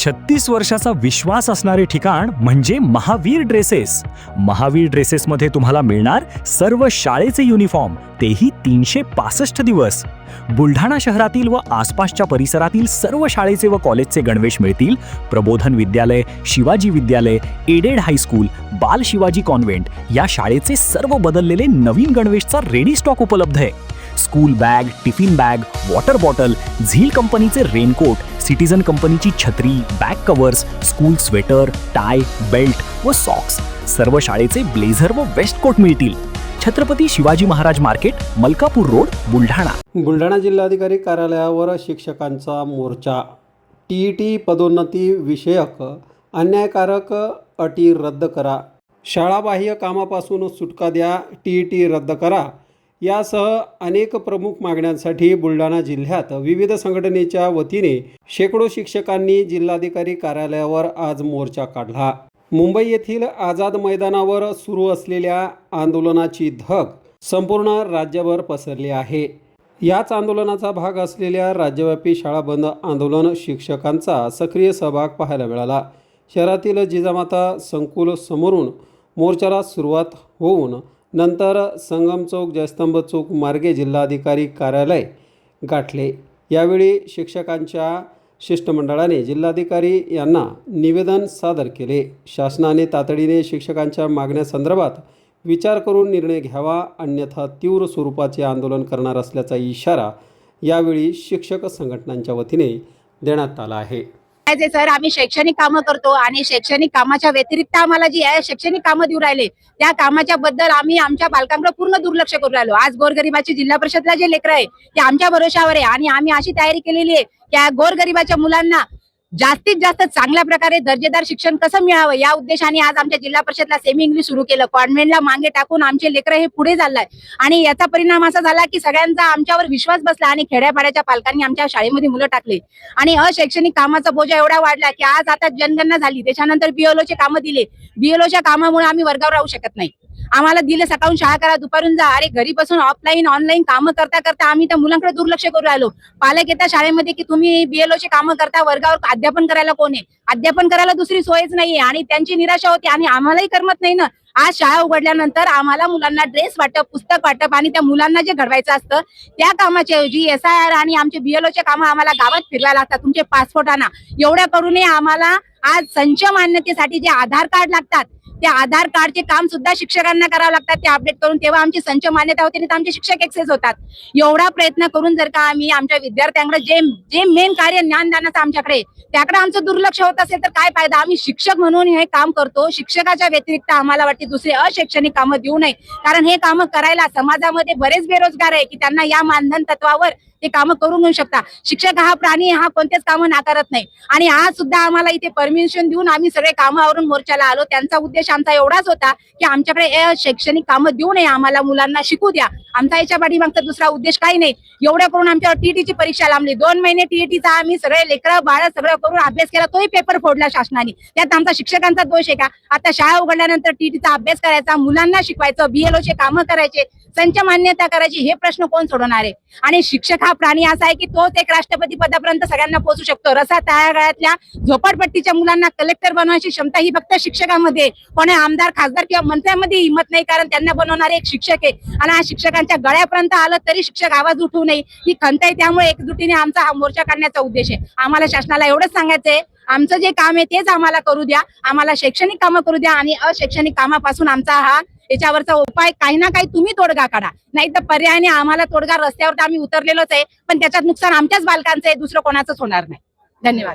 36 वर्षाचा विश्वास असणारे ठिकाण म्हणजे महावीर ड्रेसेस. महावीर ड्रेसेसमध्ये तुम्हाला मिळणार सर्व शाळेचे युनिफॉर्म, तेही 365 दिवस. बुलढाणा शहरातील व आसपासच्या परिसरातील सर्व शाळेचे व कॉलेजचे गणवेश मिळतील. प्रबोधन विद्यालय, शिवाजी विद्यालय, एडेड हायस्कूल, बाल शिवाजी कॉन्व्हेंट या शाळेचे सर्व बदललेले नवीन गणवेशचा रेडी स्टॉक उपलब्ध आहे. School bag, tiffin bag, water bottle, Zeel कंपनीचे रेनकोट, सिटीजन कंपनीची छत्री, back covers, school sweater, tie, belt व सॉक्स, सर्व शाळेचे ब्लेझर व वेस्ट कोट मिळतील. Chhatrapati Shivaji Maharaj market, Malkapur road, Buldhana. बुलढाणा जिल्हाधिकारी कार्यालयावर शिक्षकांचा मोर्चा. टीईटी पदोन्नती विषयक अन्यायकारक अटी रद्द करा. शाळाबाह्य कामापासून सुटका द्या. टीईटी रद्द करा यासह अनेक प्रमुख मागण्यांसाठी बुलढाणा जिल्ह्यात विविध संघटनेच्या वतीने शेकडो शिक्षकांनी जिल्हाधिकारी कार्यालयावर आज मोर्चा काढला. मुंबई येथील आझाद मैदानावर सुरू असलेल्या आंदोलनाची धग संपूर्ण राज्यभर पसरली आहे. याच आंदोलनाचा भाग असलेल्या राज्यव्यापी शाळा बंद आंदोलन शिक्षकांचा सक्रिय सहभाग पाहायला मिळाला. शहरातील जिजामाता संकुल समोरून मोर्चाला सुरुवात होऊन नंतर संगम चौक, जयस्तंभ चौक मार्गे जिल्हाधिकारी कार्यालय गाठले. यावेळी शिक्षकांच्या शिष्टमंडळाने जिल्हाधिकारी यांना निवेदन सादर केले. शासनाने तातडीने शिक्षकांच्या मागण्यासंदर्भात विचार करून निर्णय घ्यावा, अन्यथा तीव्र स्वरूपाचे आंदोलन करणार असल्याचा इशारा यावेळी शिक्षक संघटनांच्या वतीने देण्यात आला आहे. सर, आम्ही शैक्षणिक कामं करतो आणि शैक्षणिक कामाच्या व्यतिरिक्त आम्हाला जी आहे शैक्षणिक कामं देऊ राहिले त्या कामाच्या बद्दल आम्ही आमच्या बालकांकडे पूर्ण दुर्लक्ष करू राहिलो. आज गोरगरिबाची जिल्हा परिषदला जे लेकरं आहे ते आमच्या भरोशावर आहे आणि आम्ही अशी तयारी केलेली आहे की गोरगरिबाच्या मुलांना जास्तीत जास्त चांगल्या प्रकारे दर्जेदार शिक्षण कसं मिळावं या उद्देशाने आज आमच्या जिल्हा परिषदला सेमी इंग्लिश सुरू केलं. कॉन्व्हेंटला मागे टाकून आमचे लेकरं हे पुढे चाललाय आणि याचा परिणाम असा झाला की सगळ्यांचा आमच्यावर विश्वास बसला आणि खेड्यापाड्याच्या पालकांनी आमच्या शाळेमध्ये मुलं टाकले आणि अशैक्षणिक कामाचा बोजा एवढा वाढला की आज आता जनगणना झाली, त्याच्यानंतर बीएलओचे कामं दिले. बीएलओच्या कामामुळे आम्ही वर्गावर राहू शकत नाही. आम्हाला दिले सकाळून शाळा करा, दुपारून जा. अरे घरी बसून ऑफलाईन ऑनलाईन कामं करता करता आम्ही त्या मुलांकडे दुर्लक्ष करू राहिलो. पालक येतात शाळेमध्ये की तुम्ही बीएलओचे कामं करता, वर्गावर अध्यापन करायला कोण आहे? अध्यापन करायला दुसरी सोयच नाहीये आणि त्यांची निराशा होती आणि आम्हालाही करमत नाही ना. आज शाळा उघडल्यानंतर आम्हाला मुलांना ड्रेस वाटप, पुस्तक वाटप आणि त्या मुलांना जे घडवायचं असतं त्या कामाच्या ऐवजी SIR आणि आमचे बीएलओचे कामं आम्हाला गावात फिरवायला लागतात. तुमचे पासपोर्ट आणा एवढ्या करूनही आम्हाला आज संच मान्यतेसाठी जे आधार कार्ड लागतात त्या आधार कार्डचे काम सुद्धा शिक्षकांना करावं लागतात, ते अपडेट करून, तेव्हा आमची संच मान्यता होते आणि आमचे शिक्षक एक्सेस होतात. एवढा प्रयत्न करून जर का आम्ही आमच्या विद्यार्थ्यांकडे जे मेन कार्य ज्ञानदानाचं आमच्याकडे त्याकडे आमचं दुर्लक्ष होत असेल तर काय फायदा? आम्ही शिक्षक म्हणून हे काम करतो. शिक्षकाच्या व्यतिरिक्त आम्हाला वाटते दुसरे अशैक्षणिक कामं देऊ नये, कारण हे कामं करायला समाजामध्ये बरेच बेरोजगार आहे की त्यांना या मानधन तत्वावर ते कामं करून घेऊ शकता. शिक्षक हा प्राणी हा कोणतेच कामं नाकारत नाही आणि आज सुद्धा आम्हाला इथे परमिशन देऊन आम्ही सगळे कामावरून मोर्चाला आलो. त्यांचा उद्देश आमचा एवढाच होता की आमच्याकडे शैक्षणिक कामं देऊ नये, आम्हाला मुलांना शिकू द्या. आमचा याच्या पाठीमागचा दुसरा उद्देश काही नाही. एवढ्या करून आमच्यावर टीईटीची परीक्षा लांबली. 2 महिने टीईटीचा आम्ही सगळे लेकरं बाळ सगळं करून अभ्यास केला, तोही पेपर फोडला शासनाने. त्यात आमचा शिक्षकांचा दोष आहे का? आता शाळा उघडल्यानंतर टीईटीचा अभ्यास करायचा, मुलांना शिकवायचं, बीएलओचे कामं करायचे, संच मान्यता करायची, हे प्रश्न कोण सोडवणार आहे? आणि शिक्षक हा प्राणी असा आहे की तोच एक राष्ट्रपती पदापर्यंत सगळ्यांना पोहोचू शकतो. रसा तळागाळातल्या झोपडपट्टीच्या मुलांना कलेक्टर बनवायची क्षमता ही फक्त शिक्षकांमध्ये, पण आमदार, खासदार किंवा मंत्र्यांमध्ये हिंमत नाही, कारण त्यांना बनवणारे एक शिक्षक आहे आणि शिक्षकांच्या गळ्यापर्यंत आलं तरी शिक्षक आवाज उठवू नये ही खंत आहे. त्यामुळे एकजुटीने आमचा हा मोर्चा काढण्याचा उद्देश आहे. आम्हाला शासनाला एवढंच सांगायचंय, आमचं जे काम आहे तेच आम्हाला करू द्या, आम्हाला शैक्षणिक कामं करू द्या आणि अशैक्षणिक कामापासून आमचा हा याच्यावरचा उपाय काही ना काही तुम्ही तोडगा काढा, नाही तर पर्यायाने आम्हाला तोडगा रस्त्यावर तर आम्ही उतरलेलोच आहे, पण त्याच्यात नुकसान आमच्याच बालकांचं आहे, दुसरं कोणाचंच होणार नाही. धन्यवाद.